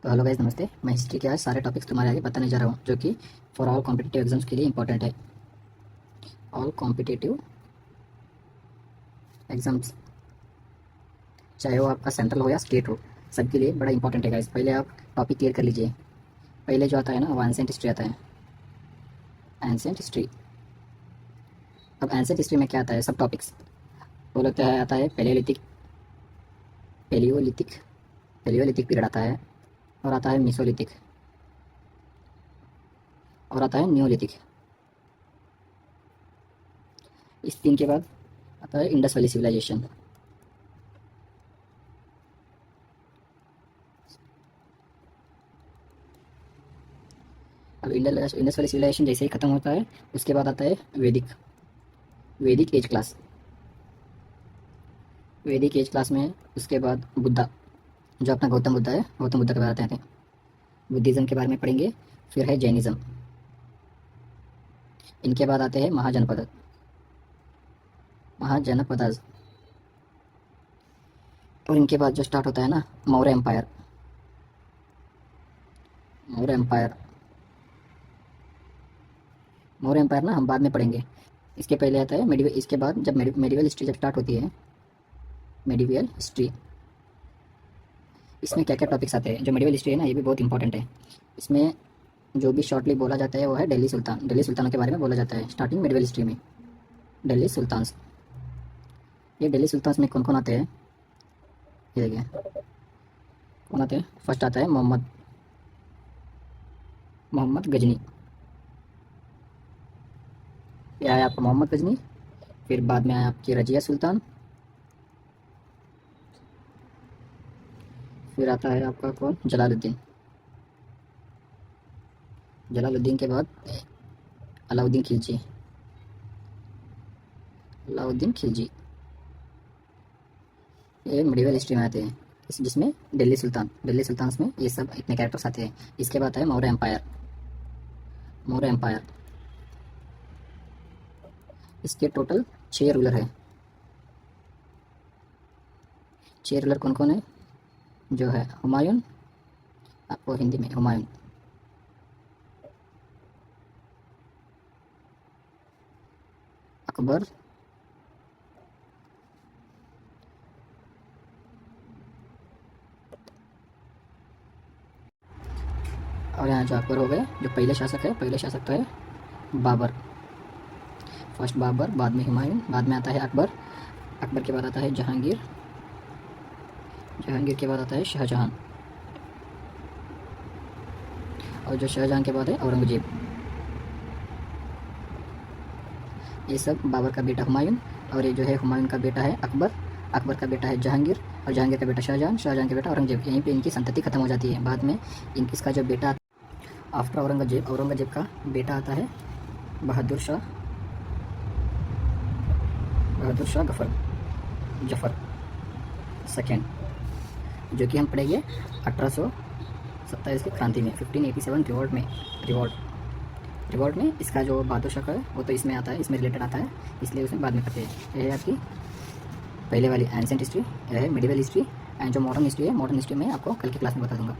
तो hello guys, नमस्ते। मैं हिस्ट्री के आज सारे टॉपिक्स तुम्हारे आगे बताने जा रहा हूँ जो कि फॉर ऑल कॉम्पिटिटिव एग्जाम्स के लिए इंपॉर्टेंट है। ऑल कॉम्पिटिटिव एग्जाम्स, चाहे वो आपका सेंट्रल हो या स्टेट हो, सबके लिए बड़ा इंपॉर्टेंट है गाइस। पहले आप टॉपिक क्लियर कर लीजिए। पहले जो आता है ना, वो एंसेंट हिस्ट्री आता है। Ancient history. अब एंसेंट हिस्ट्री में क्या आता है, सब टॉपिक्स वो लगता है। आता है पेलियोलिथिक, पेलियोलिथिक पेलियोलिथिक पीरियड आता है, और आता है मीसोलिथिक, और आता है न्यूलिथिक। इस तीन के बाद आता है इंडस वैली सिविलाइजेशन। अब इंडस वैली सिविलाइजेशन जैसे ही खत्म होता है, उसके बाद आता है वैदिक एज क्लास। वैदिक एज क्लास में उसके बाद बुद्धा, जो अपना गौतम बुद्धा है, गौतम बुद्ध के बारे में आते हैं। बुद्धिज़्म के बारे में पढ़ेंगे। फिर है जैनिज़्म। इनके बाद आते हैं महाजनपदाज। और इनके बाद जो स्टार्ट होता है ना, Maurya empire. Maurya empire Maurya empire ना हम बाद में पढ़ेंगे। इसके पहले आता है मेडिवल। इसके बाद जब मेडिवल हिस्ट्री जब स्टार्ट होती है, मेडिवल हिस्ट्री, इसमें क्या क्या टॉपिक्स आते हैं। जो मेडिवल हिस्ट्री है ना, ये भी बहुत इंपॉर्टेंट है। इसमें जो भी शॉर्टली बोला जाता है वो है दिल्ली सुल्तान। दिल्ली सुल्तानों के बारे में बोला जाता है स्टार्टिंग मेडिवल हिस्ट्री में। दिल्ली सुल्तान्स। ये दिल्ली सुल्तान्स में कौन कौन आते हैं, ये देखिए कौन आते हैं। फर्स्ट आता है मोहम्मद गजनी। फिर आया आपका मोहम्मद गजनी। फिर बाद में आया आपकी रजिया सुल्तान। फिर आता है आपका कौन, जलालुद्दीन। जलालुद्दीन के बाद अलाउद्दीन खिलजी। अलाउद्दीन खिलजी ये मिडिवल हिस्ट्री में आते हैं, जिसमें दिल्ली सुल्तान में ये सब इतने कैरेक्टर्स आते हैं। इसके बाद है मौर्य एम्पायर। मौर्य एम्पायर, इसके टोटल 6 रूलर है। 6 रूलर कौन कौन है, जो है हुमायूं, आपको हिंदी में हुमायूं, अकबर, और यहाँ जो अकबर हो गए, जो पहले शासक है, पहले शासक तो है बाबर। फर्स्ट बाबर, बाद में हुमायूं, बाद में आता है अकबर। अकबर के बाद आता है जहांगीर। जहांगीर के बाद आता है शाहजहां, और जो शाहजहां के बाद है औरंगजेब। ये सब बाबर का बेटा हुमायूं, और ये जो है हुमायूं का बेटा है अकबर। अकबर का बेटा है जहांगीर, और जहांगीर का बेटा शाहजहां, शाहजहां का बेटा औरंगजेब। यहीं पे इनकी संतति खत्म हो जाती है। बाद में इसका जो बेटा आफ्टर औरंगजेब, औरंगजेब का बेटा आता है बहादुर शाह जफर सेकेंड, जो कि हम पढ़ेंगे 1827 की क्रांति में, 1587 रिवॉल्ट में। इसका जो बहादुर शाह का है वो तो इसमें आता है, इसमें रिलेटेड आता है, इसलिए उसे बाद में पढ़ते हैं। यह है आपकी पहले वाली एंसेंट हिस्ट्री, यह है मिडिवल हिस्ट्री। एंड जो मॉडर्न हिस्ट्री है, मॉडर्न हिस्ट्री में आपको कल की क्लास में बता दूंगा।